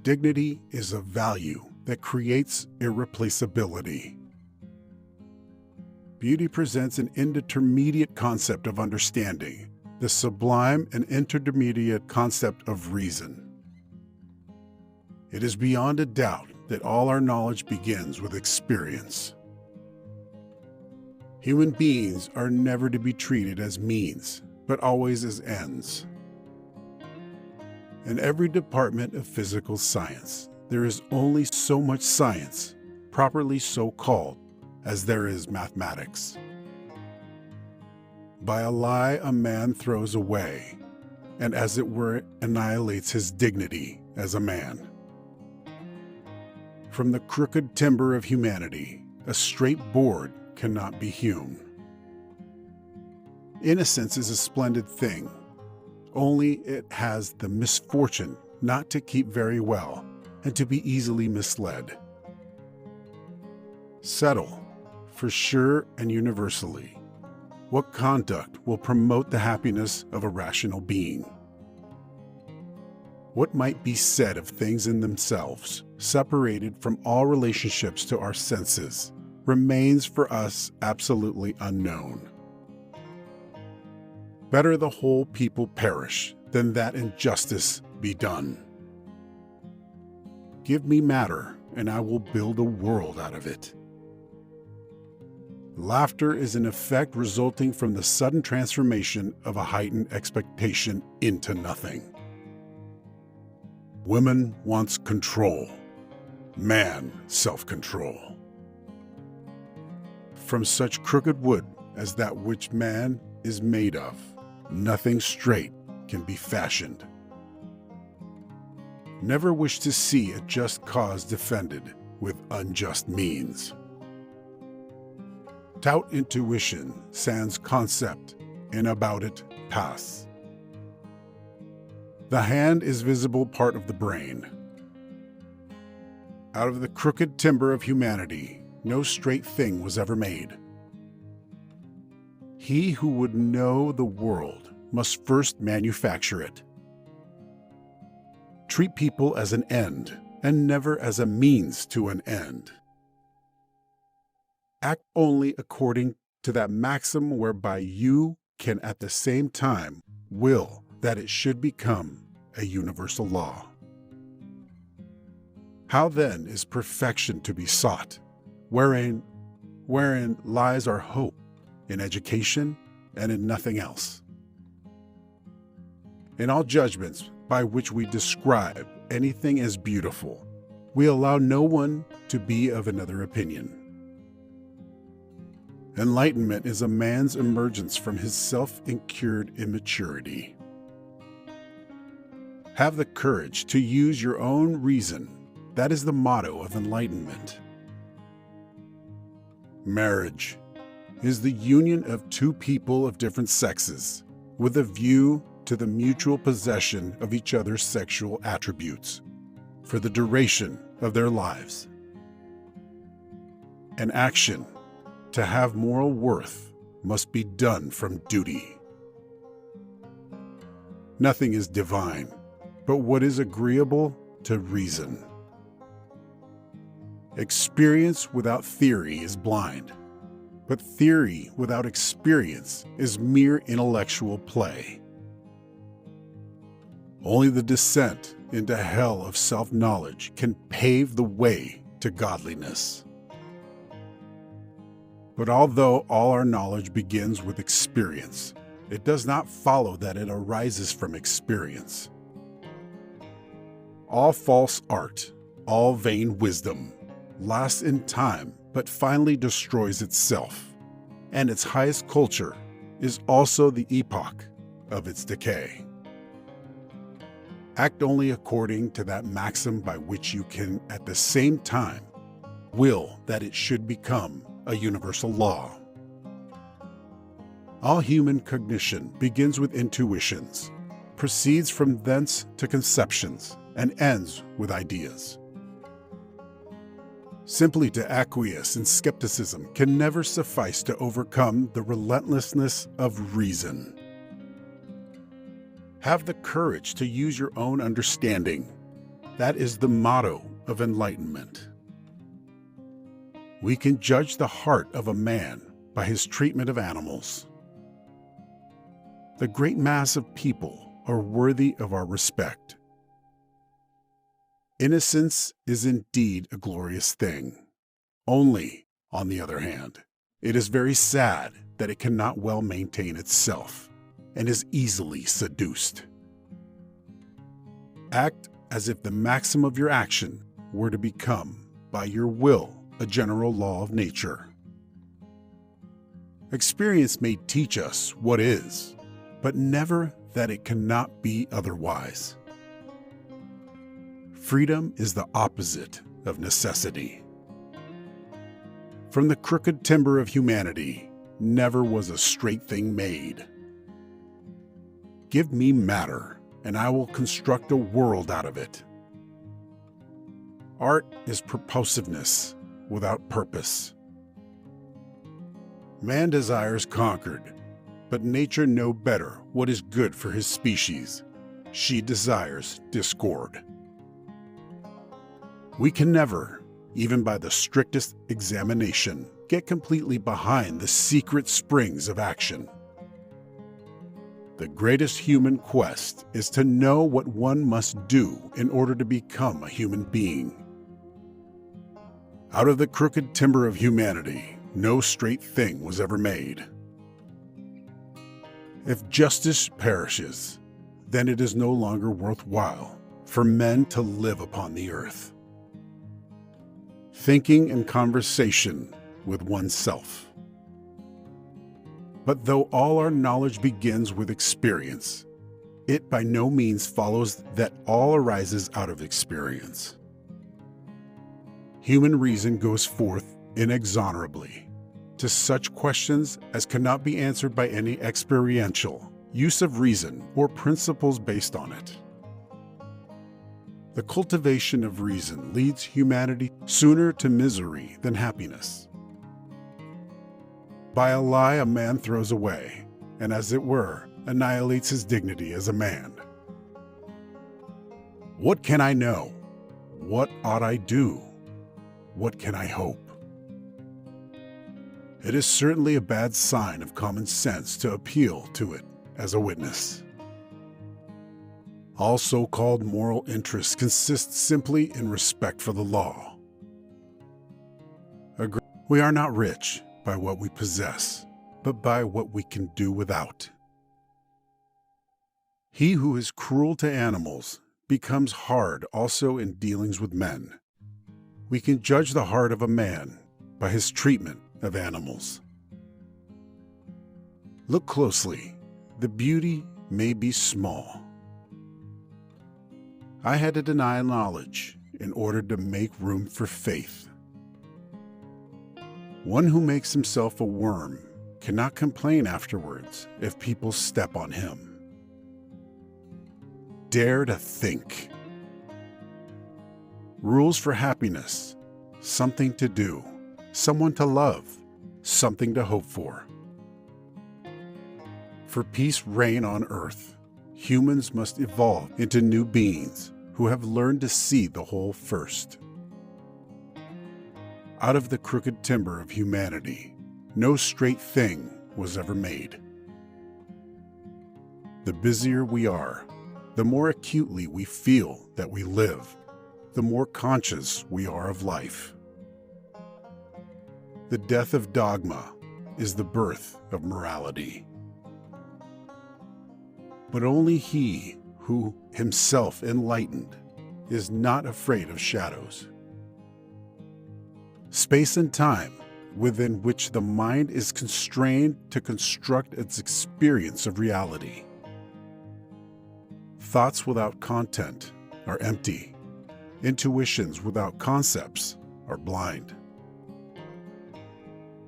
Dignity is a value that creates irreplaceability. Beauty presents an intermediate concept of understanding, the sublime and intermediate concept of reason. It is beyond a doubt that all our knowledge begins with experience. Human beings are never to be treated as means, but always as ends. In every department of physical science, there is only so much science, properly so called, as there is mathematics. By a lie a man throws away, and as it were annihilates his dignity as a man. From the crooked timber of humanity, a straight board cannot be hewn. Innocence is a splendid thing, only it has the misfortune not to keep very well and to be easily misled. Settle, for sure and universally, what conduct will promote the happiness of a rational being. What might be said of things in themselves, separated from all relationships to our senses, remains for us absolutely unknown. Better the whole people perish than that injustice be done. Give me matter, and I will build a world out of it. Laughter is an effect resulting from the sudden transformation of a heightened expectation into nothing. Woman wants control, man self-control. From such crooked wood as that which man is made of, nothing straight can be fashioned. Never wish to see a just cause defended with unjust means. Tout intuition sans concept, and about it pass. The hand is visible part of the brain. Out of the crooked timber of humanity, no straight thing was ever made. He who would know the world must first manufacture it. Treat people as an end, and never as a means to an end. Act only according to that maxim whereby you can at the same time will that it should become a universal law. How then is perfection to be sought? Wherein lies our hope, in education and in nothing else. In all judgments by which we describe anything as beautiful, we allow no one to be of another opinion. Enlightenment is a man's emergence from his self-incurred immaturity. Have the courage to use your own reason. That is the motto of enlightenment. Marriage is the union of two people of different sexes, with a view to the mutual possession of each other's sexual attributes for the duration of their lives. An action, to have moral worth, must be done from duty. Nothing is divine, but what is agreeable to reason. Experience without theory is blind, but theory without experience is mere intellectual play. Only the descent into hell of self-knowledge can pave the way to godliness. But although all our knowledge begins with experience, it does not follow that it arises from experience. All false art, all vain wisdom, lasts in time but finally destroys itself, and its highest culture is also the epoch of its decay. Act only according to that maxim by which you can at the same time will that it should become a universal law. All human cognition begins with intuitions, proceeds from thence to conceptions, and ends with ideas. Simply to acquiesce in skepticism can never suffice to overcome the relentlessness of reason. Have the courage to use your own understanding. That is the motto of enlightenment. We can judge the heart of a man by his treatment of animals. The great mass of people are worthy of our respect. Innocence is indeed a glorious thing. Only, on the other hand, it is very sad that it cannot well maintain itself and is easily seduced. Act as if the maxim of your action were to become, by your will, a general law of nature. Experience may teach us what is, but never that it cannot be otherwise. Freedom is the opposite of necessity. From the crooked timber of humanity, never was a straight thing made. Give me matter, and I will construct a world out of it. Art is purposiveness without purpose. Man desires conquered, but nature know better what is good for his species. She desires discord. We can never, even by the strictest examination, get completely behind the secret springs of action. The greatest human quest is to know what one must do in order to become a human being. Out of the crooked timber of humanity, no straight thing was ever made. If justice perishes, then it is no longer worthwhile for men to live upon the earth. Thinking and conversation with oneself. But though all our knowledge begins with experience, it by no means follows that all arises out of experience. Human reason goes forth inexorably to such questions as cannot be answered by any experiential use of reason or principles based on it. The cultivation of reason leads humanity sooner to misery than happiness. By a lie a man throws away, and as it were, annihilates his dignity as a man. What can I know? What ought I do? What can I hope? It is certainly a bad sign of common sense to appeal to it as a witness. All so-called moral interests consist simply in respect for the law. We are not rich by what we possess, but by what we can do without. He who is cruel to animals becomes hard also in dealings with men. We can judge the heart of a man by his treatment of animals. Look closely. The beauty may be small. I had to deny knowledge in order to make room for faith. One who makes himself a worm cannot complain afterwards if people step on him. Dare to think. Rules for happiness, something to do, someone to love, something to hope for. For peace reign on earth, humans must evolve into new beings who have learned to see the whole first. Out of the crooked timber of humanity, no straight thing was ever made. The busier we are, the more acutely we feel that we live, the more conscious we are of life. The death of dogma is the birth of morality. But only he who, himself enlightened, is not afraid of shadows. Space and time, within which the mind is constrained to construct its experience of reality. Thoughts without content are empty. Intuitions without concepts are blind.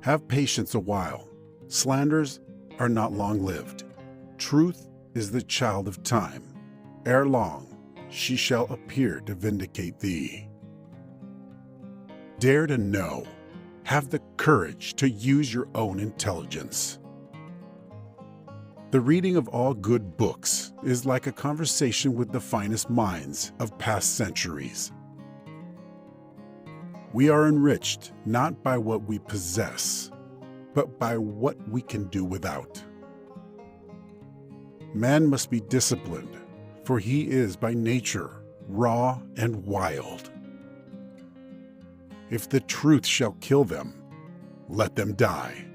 Have patience a while. Slanders are not long-lived. Truth is the child of time. Ere long, she shall appear to vindicate thee. Dare to know. Have the courage to use your own intelligence. The reading of all good books is like a conversation with the finest minds of past centuries. We are enriched not by what we possess, but by what we can do without. Man must be disciplined, for he is by nature raw and wild. If the truth shall kill them, let them die.